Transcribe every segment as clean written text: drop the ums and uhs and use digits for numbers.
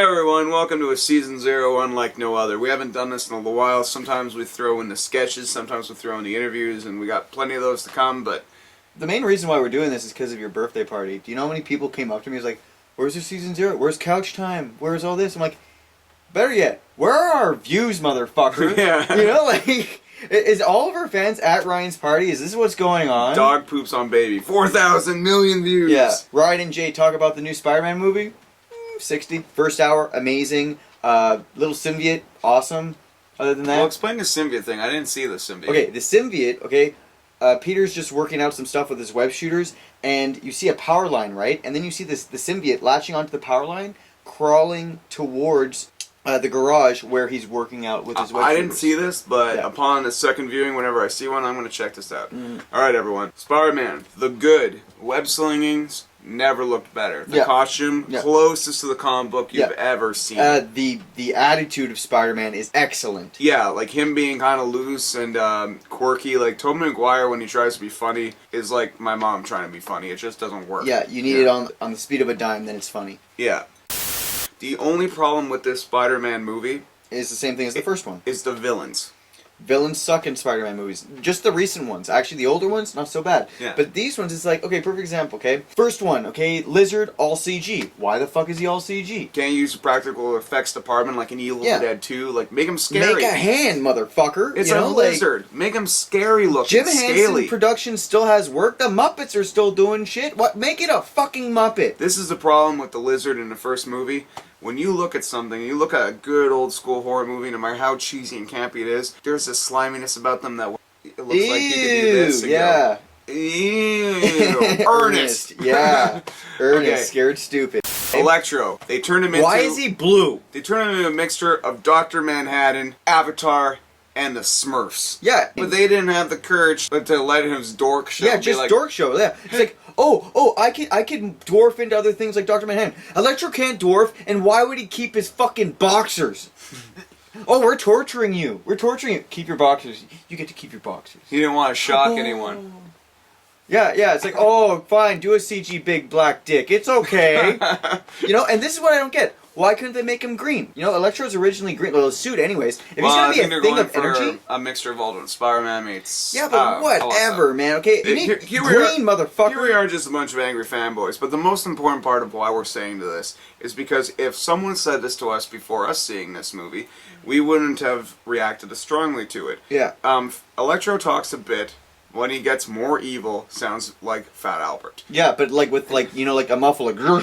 Hey everyone, welcome to a Season 0 unlike no other. We haven't done this in a little while. Sometimes we throw in the sketches, sometimes we throw in the interviews, and we got plenty of those to come, but... The main reason why we're doing this is because of your birthday party. Do you know how many people came up to me and was like, where's your Season 0? Where's couch time? Where's all this? I'm like, better yet, where are our views, motherfucker? Yeah. You know, like, is all of our fans at Ryan's party? Is this what's going on? Dog poops on baby. 4,000 million views! Yeah. Ryan and Jay talk about the new Spider-Man movie. 60. First hour, amazing. Little symbiote, awesome. Other than that... Well, explain the symbiote thing. I didn't see the symbiote. Okay, the symbiote, okay, Peter's just working out some stuff with his web shooters, and you see a power line, right? And then you see the symbiote latching onto the power line, crawling towards the garage where he's working out with his web shooters. I didn't see this, but upon a second viewing, whenever I see one, I'm going to check this out. Alright, everyone. Spider-Man, the good. Web slingings never looked better. The costume, closest to the comic book you've ever seen. The attitude of Spider-Man is excellent. Yeah, like him being kind of loose and quirky. Like Tobey Maguire, when he tries to be funny, is like my mom trying to be funny. It just doesn't work. Yeah, you need it on the speed of a dime, then it's funny. Yeah. The only problem with this Spider-Man movie is the same thing as the first one. Is the villains. Villains suck in Spider-Man movies. Just the recent ones. Actually, the older ones, not so bad. Yeah. But these ones, it's like, okay, perfect example, okay? First one, okay, Lizard, all CG. Why the fuck is he all CG? Can't use the practical effects department like in Evil Dead 2. Like, make him scary. Make a hand, motherfucker. It's a lizard. Like, make him scary looking, Jim Henson production still has work. The Muppets are still doing shit. What? Make it a fucking Muppet. This is the problem with the lizard in the first movie. When you look at something, you look at a good old school horror movie, no matter how cheesy and campy it is, there's a sliminess about them that it looks like you could do this and go, ew, Ernest. Yeah, Ernest, Okay. scared stupid. Electro. They turned him into... Why is he blue? They turned him into a mixture of Dr. Manhattan, Avatar, and the Smurfs. Yeah. But they didn't have the courage to let his dork show. Yeah, just dork show, yeah. It's like, oh, I can dwarf into other things like Dr. Manhattan. Electro can't dwarf, and why would he keep his fucking boxers? Oh, we're torturing you. We're torturing you. Keep your boxers. You get to keep your boxers. He didn't want to shock anyone. Yeah, it's like, oh, fine, do a CG big black dick. It's okay. You know, and this is what I don't get. Why couldn't they make him green? You know, Electro's originally green. Well, his suit anyways. If he's going to be a thing of energy... a mixture of all of Spider-Man meets... Yeah, but whatever, man, okay? You need green, motherfucker. Here we are, just a bunch of angry fanboys. But the most important part of why we're saying to this is because if someone said this to us before us seeing this movie, we wouldn't have reacted as strongly to it. Yeah. Electro talks a bit... When he gets more evil, sounds like Fat Albert. Yeah, but like with you know, like a muffle, like I'm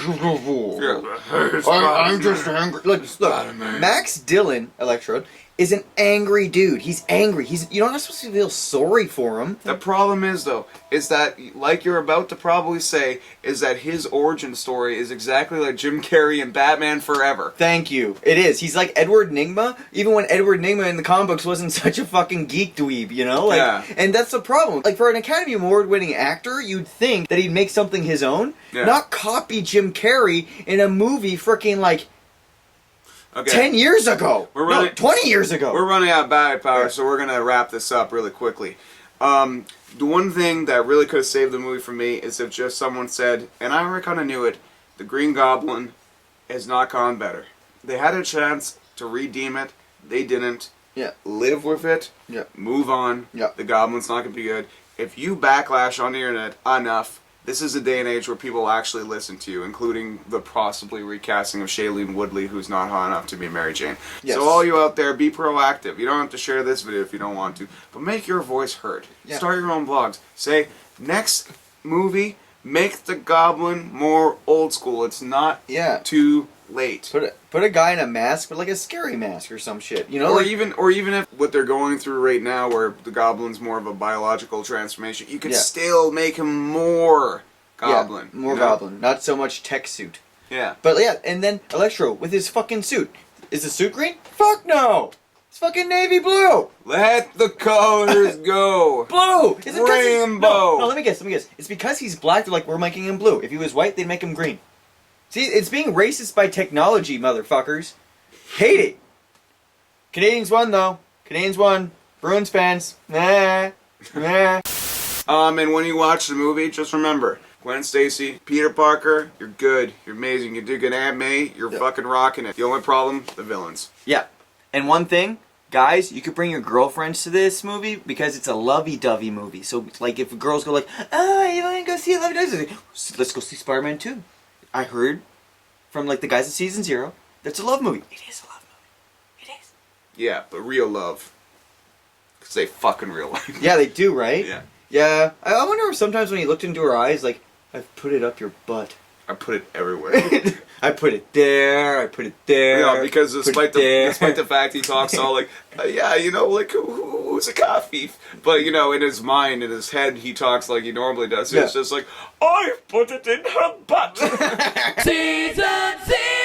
just angry. Look, Max Dillon, Electrode, is an angry dude. He's angry. You're not supposed to feel sorry for him. The problem is, though, is that, like you're about to probably say, is that his origin story is exactly like Jim Carrey in Batman Forever. Thank you. It is. He's like Edward Nygma, even when Edward Nygma in the comic books wasn't such a fucking geek dweeb, you know? Like, and that's the problem. Like, for an Academy Award-winning actor, you'd think that he'd make something his own, not copy Jim Carrey in a movie freaking, like... 10 years ago! 20 years ago! We're running out of battery power, so we're going to wrap this up really quickly. The one thing that really could have saved the movie for me is if just someone said, and I already kind of knew it, the Green Goblin has not gone better. They had a chance to redeem it. They didn't. Yeah. Live with it. Yeah. Move on. Yeah. The Goblin's not going to be good. If you backlash on the internet enough... This is a day and age where people actually listen to you, including the possibly recasting of Shailene Woodley, who's not hot enough to be Mary Jane. Yes. So all you out there, be proactive. You don't have to share this video if you don't want to, but make your voice heard. Yeah. Start your own blogs. Say, next movie, make the Goblin more old school. It's not too late. Put a guy in a mask, but like a scary mask or some shit, you know? Or even if what they're going through right now, where the Goblin's more of a biological transformation, you could still make him more Goblin. Yeah, more Goblin, not so much tech suit. Yeah. But yeah, and then Electro with his fucking suit. Is the suit green? Fuck no! It's fucking navy blue! Let the colors go! Blue! Is it Rainbow! No, let me guess. It's because he's black, they're like, we're making him blue. If he was white, they'd make him green. See, it's being racist by technology, motherfuckers. Hate it. Canadians won, though. Canadians won. Bruins fans. Nah. And when you watch the movie, just remember, Gwen Stacy, Peter Parker, you're good. You're amazing. You do good. Aunt May, you're fucking rocking it. The only problem, the villains. Yeah. And one thing, guys, you could bring your girlfriends to this movie because it's a lovey-dovey movie. So, like, if girls go like, oh, you want to go see a lovey-dovey? Let's go see Spider-Man 2. I heard from, like, the guys at Season Zero, that's a love movie. It is a love movie. It is. Yeah, but real love. Because they fucking real life. Yeah, they do, right? Yeah. Yeah. I wonder if sometimes when he looked into her eyes, like, I've put it up your butt. I put it everywhere. I put it there. I put it there. Yeah, because despite the fact he talks all like, yeah, you know, like who's a coffee? But you know, in his mind, in his head, he talks like he normally does. So it's just like, I put it in her butt. Season 0.